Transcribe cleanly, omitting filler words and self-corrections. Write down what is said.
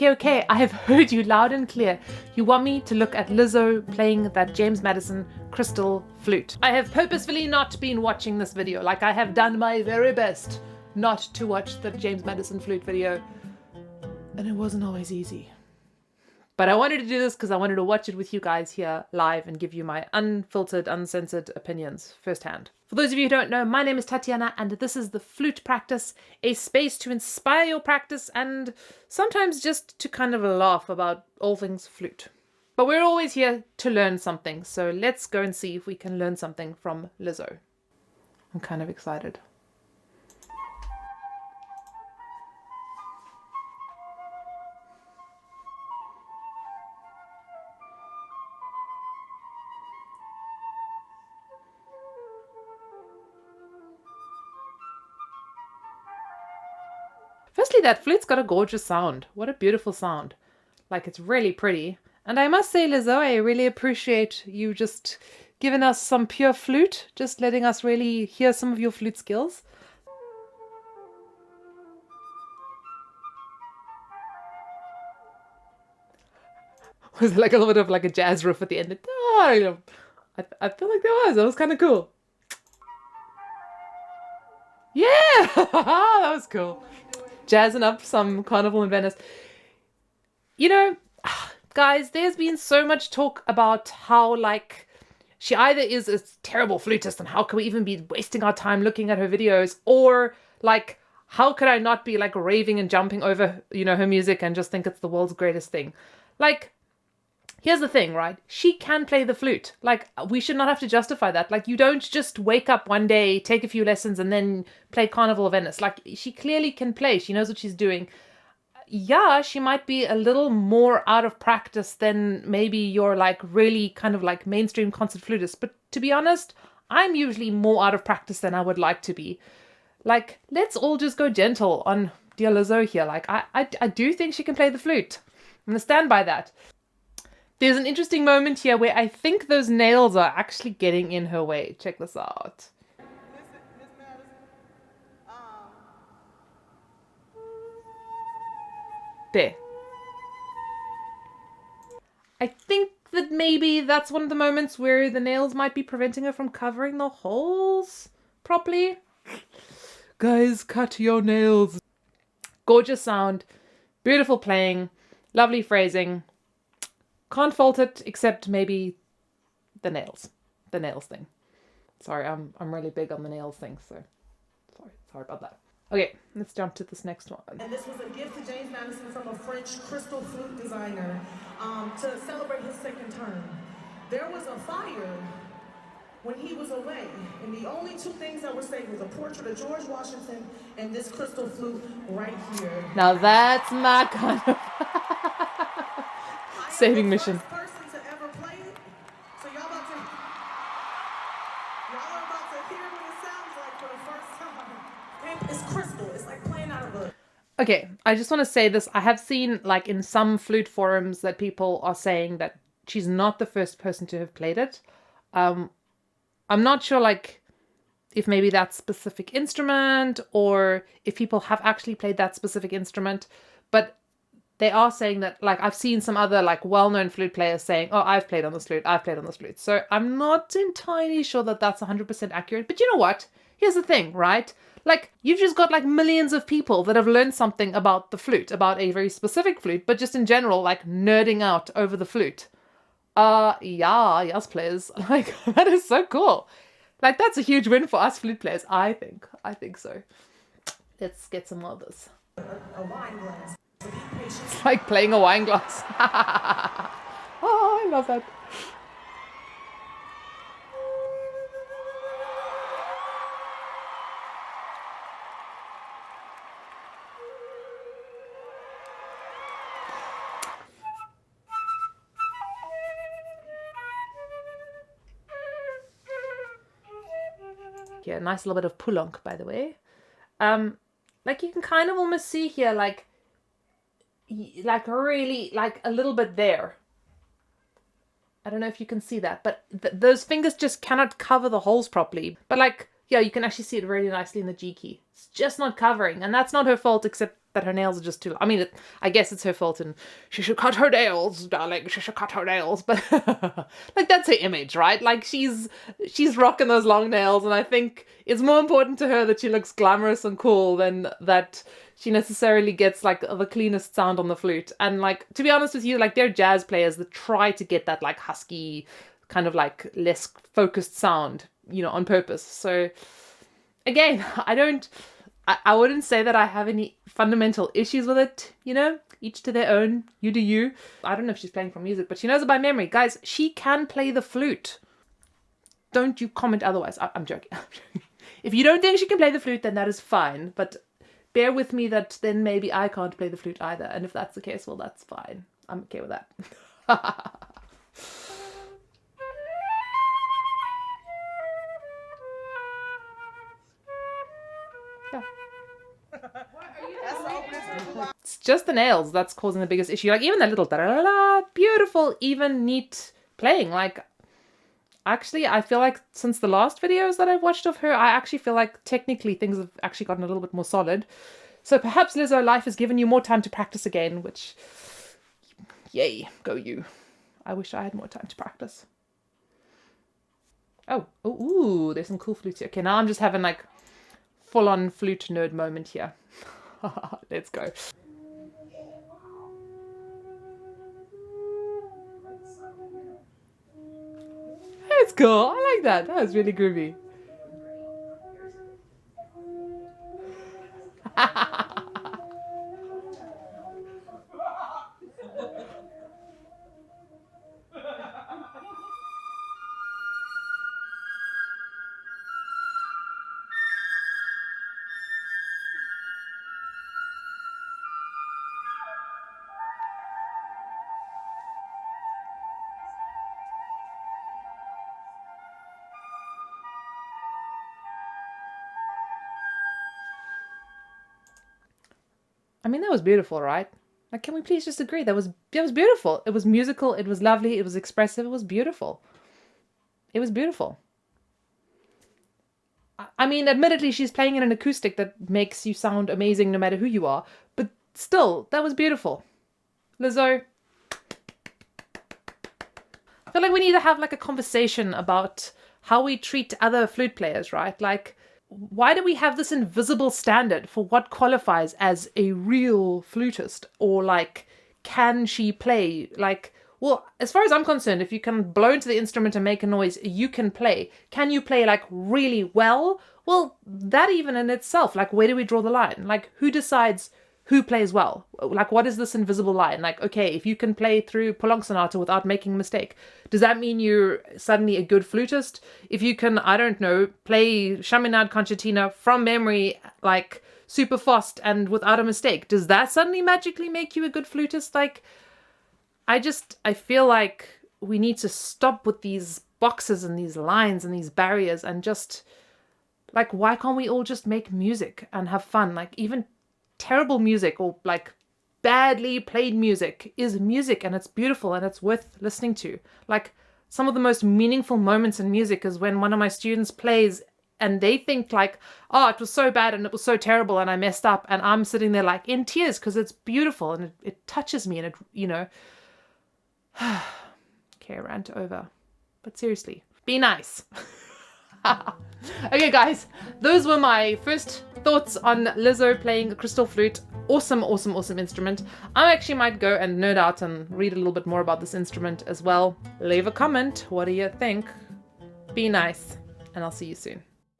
Okay, I have heard you loud and clear. You want me to look at Lizzo playing that James Madison crystal flute. I have purposefully not been watching this video. Like, I have done my very best not to watch the James Madison flute video. And it wasn't always easy. But I wanted to do this because I wanted to watch it with you guys here live and give you my unfiltered, uncensored opinions firsthand. For those of you who don't know, my name is Tatiana and this is the Flute Practice, a space to inspire your practice and sometimes just to kind of laugh about all things flute. But we're always here to learn something, so let's go and see if we can learn something from Lizzo. I'm kind of excited. Firstly, that flute's got a gorgeous sound. What a beautiful sound. Like, it's really pretty. And I must say, Lizzo, I really appreciate you just giving us some pure flute, just letting us really hear some of your flute skills. Was like a little bit of like a jazz riff at the end. I feel like that was kind of cool. Yeah, that was cool. Jazzing up some Carnival in Venice. You know, guys, there's been so much talk about how, like, she either is a terrible flutist and how can we even be wasting our time looking at her videos, or, like, how could I not be, like, raving and jumping over, you know, her music and just think it's the world's greatest thing. Like, here's the thing, right? She can play the flute. Like, we should not have to justify that. Like, you don't just wake up one day, take a few lessons, and then play Carnival of Venice. Like, she clearly can play. She knows what she's doing. Yeah, she might be a little more out of practice than maybe your, like, really kind of, like, mainstream concert flutist. But to be honest, I'm usually more out of practice than I would like to be. Like, let's all just go gentle on dear Lizzo here. Like, I do think she can play the flute. I'm going to stand by that. There's an interesting moment here where I think those nails are actually getting in her way. Check this out. Miss Madison, There. I think that maybe that's one of the moments where the nails might be preventing her from covering the holes properly. Guys, cut your nails. Gorgeous sound, beautiful playing, lovely phrasing. Can't fault it, except maybe the nails. The nails thing. Sorry, I'm really big on the nails thing, so sorry about that. Okay, let's jump to this next one. and this was a gift to James Madison from a French crystal flute designer to celebrate his second term. There was a fire when he was away, and the only two things that were saved was a portrait of George Washington and this crystal flute right here. Now that's my kind of saving mission. Person to ever play it. So y'all are about to hear what it sounds like for the first time. And it's crystal. It's like playing out of a... Okay, I just want to say this. I have seen, like, in some flute forums that people are saying that she's not the first person to have played it. I'm not sure, like, if maybe that specific instrument or if people have actually played that specific instrument, but they are saying that, like, I've seen some other, like, well-known flute players saying, oh, I've played on this flute, I've played on this flute. So I'm not entirely sure that that's 100% accurate. But you know what? Here's the thing, right? Like, you've just got, like, millions of people that have learned something about the flute, about a very specific flute, but just in general, like, nerding out over the flute. Yeah, yes, players. Like, that is so cool. Like, that's a huge win for us flute players, I think. I think so. Let's get some more of this. A wine glass. It's like playing a wine glass. Oh, I love that. Yeah, nice little bit of pulonk, by the way. Like, you can kind of almost see here, like really, like, a little bit there. I don't know if you can see that, but those fingers just cannot cover the holes properly. But, like, yeah, you can actually see it really nicely in the G key. It's just not covering, and that's not her fault, except that her nails are just too, I mean, I guess it's her fault and she should cut her nails, darling, she should cut her nails, but like that's her image, right? Like she's rocking those long nails, and I think it's more important to her that she looks glamorous and cool than that she necessarily gets like the cleanest sound on the flute. And like, to be honest with you, like there are jazz players that try to get that like husky, kind of like less focused sound, you know, on purpose. So again, I wouldn't say that I have any fundamental issues with it, you know, each to their own, you do you. I don't know if she's playing from music, but she knows it by memory. Guys, she can play the flute. Don't you comment otherwise. I'm joking. If you don't think she can play the flute, then that is fine. But bear with me that then maybe I can't play the flute either. And if that's the case, well, that's fine. I'm okay with that. It's just the nails that's causing the biggest issue. Like even that little da-da-da-da, beautiful, even, neat playing. Like actually, I feel like since the last videos that I've watched of her, I actually feel like technically things have actually gotten a little bit more solid. So perhaps Lizzo, life has given you more time to practice again, which, yay, go you. I wish I had more time to practice. Oh, ooh, there's some cool flutes here. Okay, now I'm just having like full-on flute nerd moment here. Let's go. That's cool. I like that. That was really groovy. I mean, that was beautiful, right? Like, can we please just agree? That was beautiful. It was musical. It was lovely. It was expressive. It was beautiful. It was beautiful. I mean, admittedly, she's playing in an acoustic that makes you sound amazing no matter who you are. But still, that was beautiful. Lizzo. I feel like we need to have like a conversation about how we treat other flute players, right? Like, why do we have this invisible standard for what qualifies as a real flutist? Or like, can she play? Like, well, as far as I'm concerned, if you can blow into the instrument and make a noise, you can play. Can you play like really well? Well, that even in itself, like, where do we draw the line? Like, who decides who plays well? Like, what is this invisible line? Like, okay, if you can play through Prolonged Sonata without making a mistake, does that mean you're suddenly a good flutist? If you can, I don't know, play Chaminade Concertina from memory, like super fast and without a mistake, does that suddenly magically make you a good flutist? Like, I feel like we need to stop with these boxes and these lines and these barriers and just, like, why can't we all just make music and have fun? Like, even terrible music or like badly played music is music, and it's beautiful and it's worth listening to. Like, some of the most meaningful moments in music is when one of my students plays and they think like, oh, it was so bad and it was so terrible and I messed up, and I'm sitting there like in tears because it's beautiful and it touches me and it, you know. Okay, rant over. But seriously, be nice. Okay, guys, those were my first thoughts on Lizzo playing a crystal flute. Awesome, awesome, awesome instrument. I actually might go and nerd out and read a little bit more about this instrument as well. Leave a comment. What do you think? Be nice, and I'll see you soon.